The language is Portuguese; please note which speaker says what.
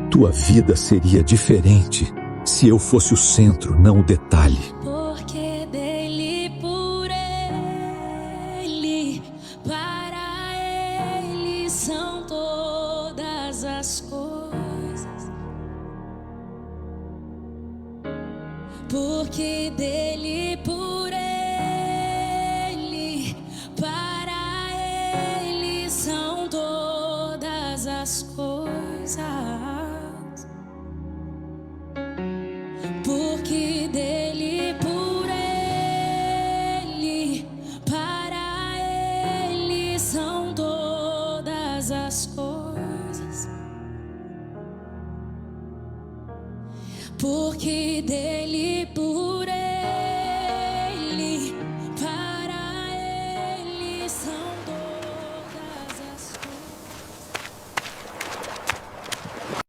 Speaker 1: Tua vida seria diferente se eu fosse o centro, não o detalhe.
Speaker 2: Porque dele, por ele, para ele são todas as coisas. Porque dele, por ele, para ele são todas as coisas. Porque dele, por ele, para ele são todas as coisas. Porque dele